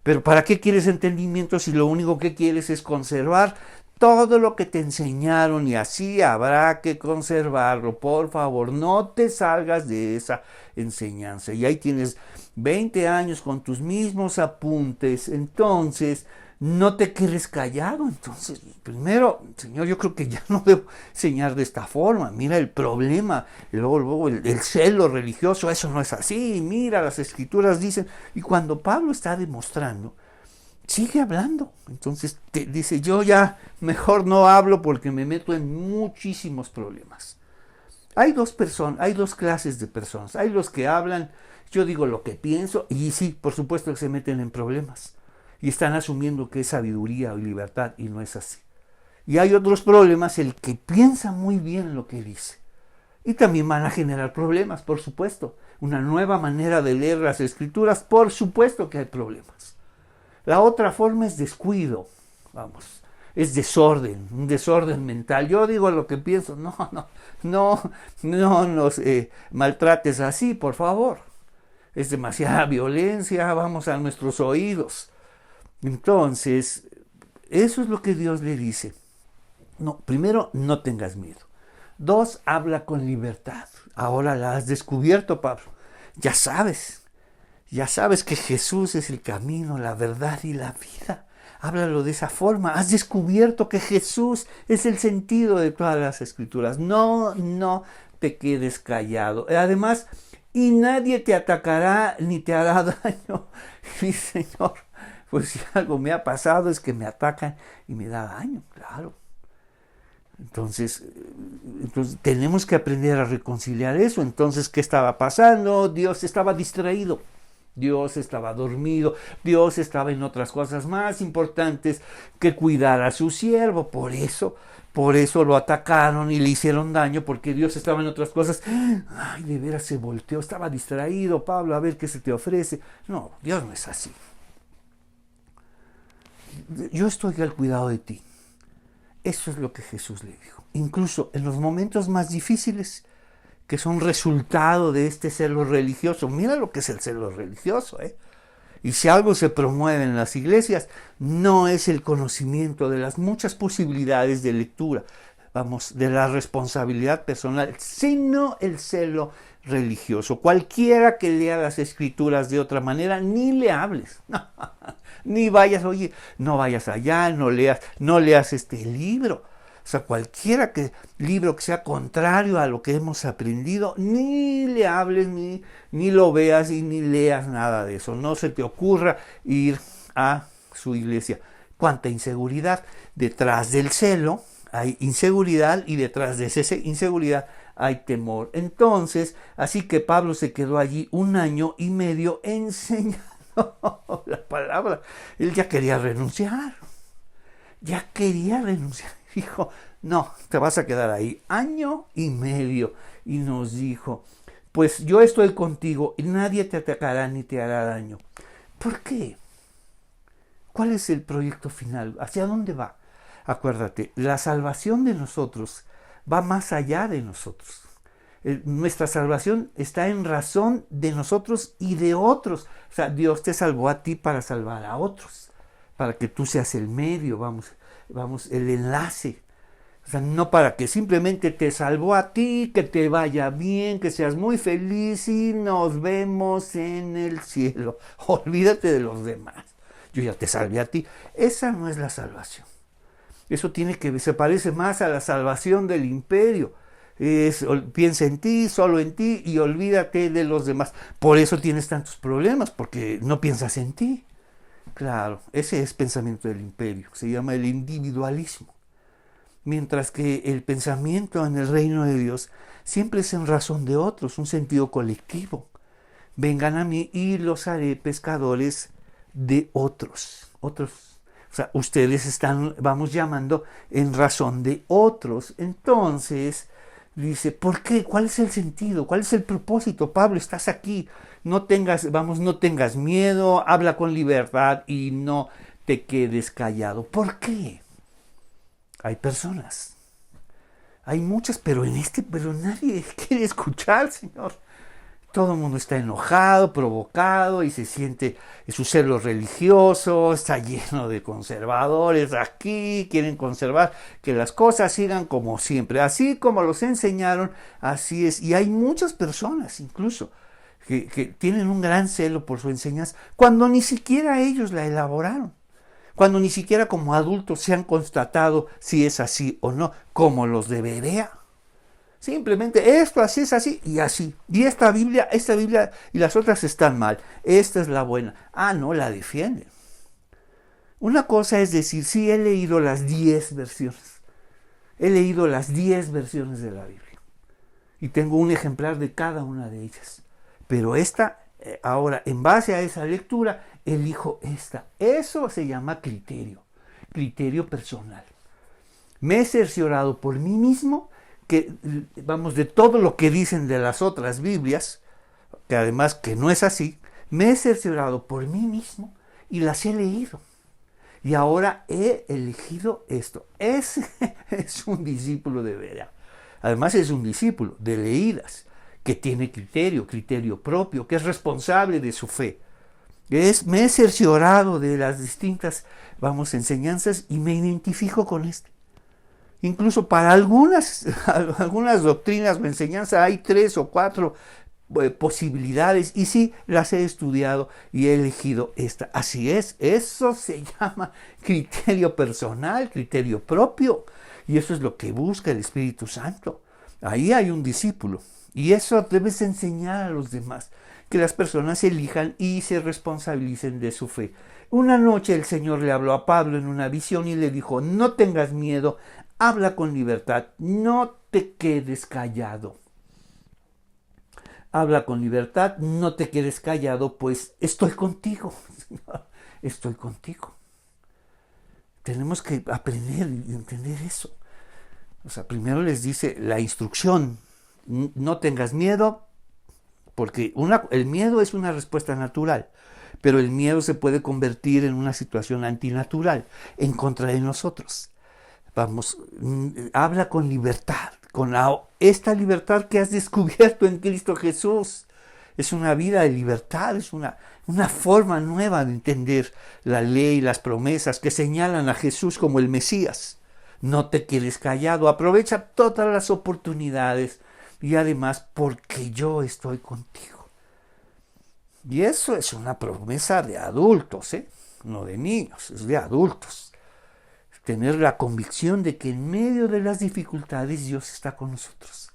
Pero ¿para qué quieres entendimiento si lo único que quieres es conservar todo lo que te enseñaron y así habrá que conservarlo? Por favor, no te salgas de esa enseñanza. Y ahí tienes 20 años con tus mismos apuntes, entonces no te quedes callado. Entonces, primero, Señor, yo creo que ya no debo enseñar de esta forma. Mira el problema, luego el celo religioso, eso no es así. Mira, las Escrituras dicen. Y cuando Pablo está demostrando, sigue hablando. Entonces dice, yo ya mejor no hablo porque me meto en muchísimos problemas. Hay dos clases de personas. Hay los que hablan, yo digo lo que pienso, y sí, por supuesto que se meten en problemas. Y están asumiendo que es sabiduría o libertad, y no es así. Y hay otros problemas, el que piensa muy bien lo que dice. Y también van a generar problemas, por supuesto. Una nueva manera de leer las Escrituras, por supuesto que hay problemas. La otra forma es descuido, vamos, es desorden, un desorden mental. Yo digo lo que pienso, no nos maltrates así, por favor. Es demasiada violencia, vamos a nuestros oídos. Entonces, eso es lo que Dios le dice. No, primero, no tengas miedo. 2, habla con libertad. Ahora la has descubierto, Pablo. Ya sabes que Jesús es el camino, la verdad y la vida. Háblalo de esa forma. Has descubierto que Jesús es el sentido de todas las Escrituras. No te quedes callado. Además, y nadie te atacará ni te hará daño. Mi Señor, pues si algo me ha pasado es que me atacan y me da daño, claro. Entonces, tenemos que aprender a reconciliar eso. Entonces, ¿qué estaba pasando? Dios estaba distraído. Dios estaba dormido, Dios estaba en otras cosas más importantes que cuidar a su siervo. Por eso lo atacaron y le hicieron daño, porque Dios estaba en otras cosas. Ay, de veras se volteó, estaba distraído, Pablo, a ver qué se te ofrece. No, Dios no es así. Yo estoy al cuidado de ti. Eso es lo que Jesús le dijo. Incluso en los momentos más difíciles, que son resultado de este celo religioso. Mira lo que es el celo religioso, ¿eh? Y si algo se promueve en las iglesias, no es el conocimiento de las muchas posibilidades de lectura, de la responsabilidad personal, sino el celo religioso. Cualquiera que lea las escrituras de otra manera, ni le hables. Ni vayas, oye, no vayas allá, no leas este libro. O sea, libro que sea contrario a lo que hemos aprendido, ni le hables, ni lo veas y ni leas nada de eso. No se te ocurra ir a su iglesia. Cuánta inseguridad. Detrás del celo hay inseguridad y detrás de esa inseguridad hay temor. Entonces, así que Pablo se quedó allí 1 año y medio enseñando la palabra. Él ya quería renunciar. Dijo, no, te vas a quedar ahí 1 año y medio. Y nos dijo, pues yo estoy contigo y nadie te atacará ni te hará daño. ¿Por qué? ¿Cuál es el proyecto final? ¿Hacia dónde va? Acuérdate, la salvación de nosotros va más allá de nosotros. Nuestra salvación está en razón de nosotros y de otros. O sea, Dios te salvó a ti para salvar a otros, para que tú seas el medio, el enlace. O sea, no para que simplemente te salvó a ti, que te vaya bien, que seas muy feliz y nos vemos en el cielo. Olvídate de los demás. Yo ya te salvé a ti. Esa no es la salvación. Eso se parece más a la salvación del imperio. Piensa en ti, solo en ti, y olvídate de los demás. Por eso tienes tantos problemas, porque no piensas en ti. Claro, ese es pensamiento del imperio, se llama el individualismo. Mientras que el pensamiento en el reino de Dios siempre es en razón de otros, un sentido colectivo. Vengan a mí y los haré pescadores de otros. O sea, ustedes vamos llamando en razón de otros. Entonces, dice, ¿por qué? ¿Cuál es el sentido? ¿Cuál es el propósito? Pablo, estás aquí. No tengas miedo, habla con libertad y no te quedes callado. ¿Por qué? Hay personas. Hay muchas, pero nadie quiere escuchar, Señor. Todo el mundo está enojado, provocado y se siente su celo religioso, está lleno de conservadores aquí, quieren conservar que las cosas sigan como siempre, así como los enseñaron, así es. Y hay muchas personas incluso que tienen un gran celo por su enseñanza, cuando ni siquiera ellos la elaboraron, cuando ni siquiera como adultos se han constatado si es así o no, como los de Berea. Simplemente esto así es así y así. Y esta Biblia y las otras están mal. Esta es la buena. No la defienden. Una cosa es decir, sí, he leído las 10 versiones. He leído las 10 versiones de la Biblia. Y tengo un ejemplar de cada una de ellas. Pero ahora, en base a esa lectura, elijo esta. Eso se llama criterio. Criterio personal. Me he cerciorado por mí mismo de todo lo que dicen de las otras Biblias, que además que no es así, me he cerciorado por mí mismo y las he leído. Y ahora he elegido esto. Es un discípulo de Berea. Además es un discípulo de leídas, que tiene criterio propio, que es responsable de su fe. Me he cerciorado de las distintas, enseñanzas y me identifico con este. Incluso para algunas doctrinas o enseñanzas hay 3 o 4 posibilidades y sí, las he estudiado y he elegido esta. Así es, eso se llama criterio personal, criterio propio, y eso es lo que busca el Espíritu Santo. Ahí hay un discípulo y eso debes enseñar a los demás, que las personas elijan y se responsabilicen de su fe. Una noche el Señor le habló a Pablo en una visión y le dijo, no tengas miedo, habla con libertad, no te quedes callado. Habla con libertad, no te quedes callado, pues estoy contigo. Estoy contigo. Tenemos que aprender y entender eso. O sea, primero les dice la instrucción, no tengas miedo, porque el miedo es una respuesta natural, pero el miedo se puede convertir en una situación antinatural, en contra de nosotros. Vamos, habla con libertad, con esta libertad que has descubierto en Cristo Jesús. Es una vida de libertad, es una forma nueva de entender la ley, las promesas que señalan a Jesús como el Mesías. No te quedes callado, aprovecha todas las oportunidades y además porque yo estoy contigo. Y eso es una promesa de adultos, no de niños, es de adultos. Tener la convicción de que en medio de las dificultades Dios está con nosotros.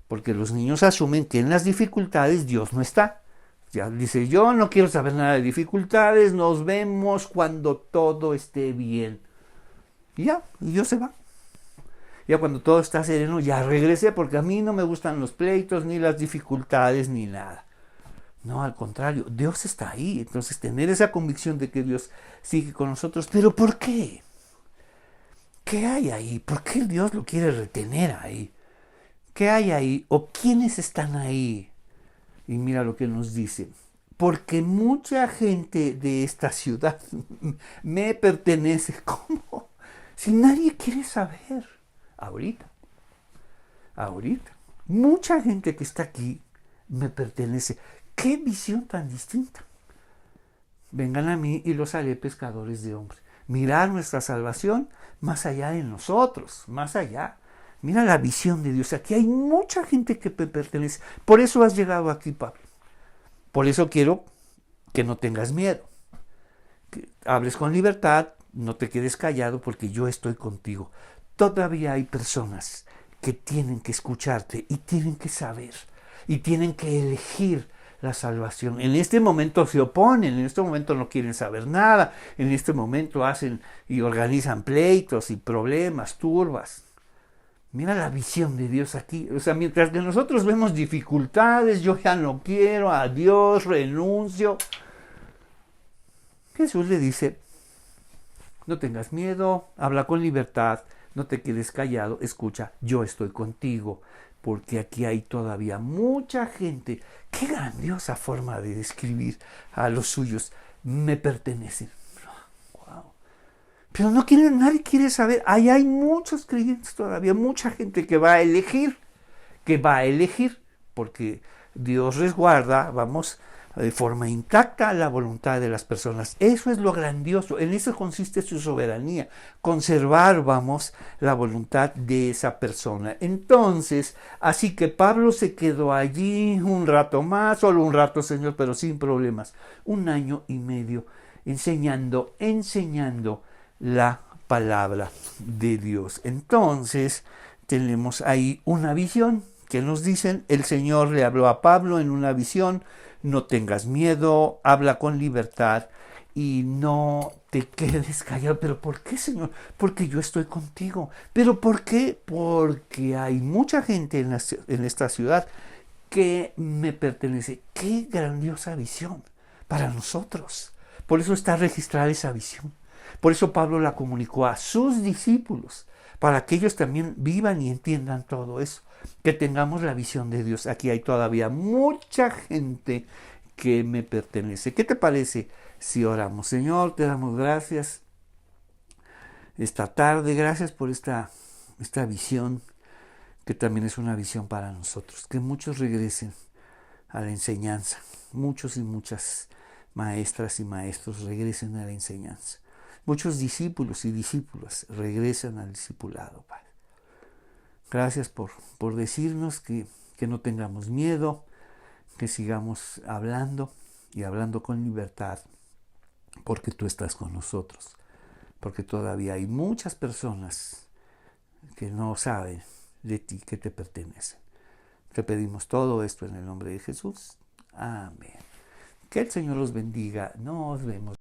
Porque los niños asumen que en las dificultades Dios no está. Ya dice, yo no quiero saber nada de dificultades, nos vemos cuando todo esté bien. Y ya, y Dios se va. Ya cuando todo está sereno, ya regresé, porque a mí no me gustan los pleitos, ni las dificultades, ni nada. No, al contrario, Dios está ahí. Entonces tener esa convicción de que Dios sigue con nosotros. ¿Pero por qué? ¿Qué hay ahí? ¿Por qué Dios lo quiere retener ahí? ¿Qué hay ahí? ¿O quiénes están ahí? Y mira lo que nos dice. Porque mucha gente de esta ciudad me pertenece. ¿Cómo? Si nadie quiere saber. Ahorita. Mucha gente que está aquí me pertenece. ¡Qué visión tan distinta! Vengan a mí y los haré pescadores de hombres. Mirar nuestra salvación más allá de nosotros, más allá. Mira la visión de Dios. Aquí hay mucha gente que me pertenece. Por eso has llegado aquí, Pablo. Por eso quiero que no tengas miedo. Que hables con libertad, no te quedes callado porque yo estoy contigo. Todavía hay personas que tienen que escucharte y tienen que saber y tienen que elegir la salvación. En este momento se oponen, en este momento no quieren saber nada, en este momento hacen y organizan pleitos y problemas, turbas. Mira la visión de Dios aquí. O sea, mientras que nosotros vemos dificultades, yo ya no quiero, adiós, renuncio. Jesús le dice, no tengas miedo, habla con libertad, no te quedes callado, escucha, yo estoy contigo, porque aquí hay todavía mucha gente. Qué grandiosa forma de describir a los suyos. Me pertenecen. Wow. Pero nadie quiere saber. Ahí hay muchos creyentes todavía, mucha gente que va a elegir, porque Dios resguarda, de forma intacta la voluntad de las personas. Eso es lo grandioso, en eso consiste su soberanía, conservar, la voluntad de esa persona. Entonces, así que Pablo se quedó allí un rato más, solo un rato, Señor, pero sin problemas, 1 año y medio, enseñando la palabra de Dios. Entonces, tenemos ahí una visión que nos dicen, el Señor le habló a Pablo en una visión, no tengas miedo, habla con libertad y no te quedes callado. ¿Pero por qué, Señor? Porque yo estoy contigo. ¿Pero por qué? Porque hay mucha gente en esta ciudad que me pertenece. ¡Qué grandiosa visión para nosotros! Por eso está registrada esa visión. Por eso Pablo la comunicó a sus discípulos, para que ellos también vivan y entiendan todo eso, que tengamos la visión de Dios. Aquí hay todavía mucha gente que me pertenece. ¿Qué te parece si oramos? Señor, te damos gracias esta tarde, gracias por esta visión, que también es una visión para nosotros, que muchos regresen a la enseñanza, muchos y muchas maestras y maestros regresen a la enseñanza. Muchos discípulos y discípulas regresan al discipulado, Padre. Gracias por decirnos que no tengamos miedo, que sigamos hablando y hablando con libertad, porque tú estás con nosotros, porque todavía hay muchas personas que no saben de ti, que te pertenecen. Te pedimos todo esto en el nombre de Jesús. Amén. Que el Señor los bendiga. Nos vemos.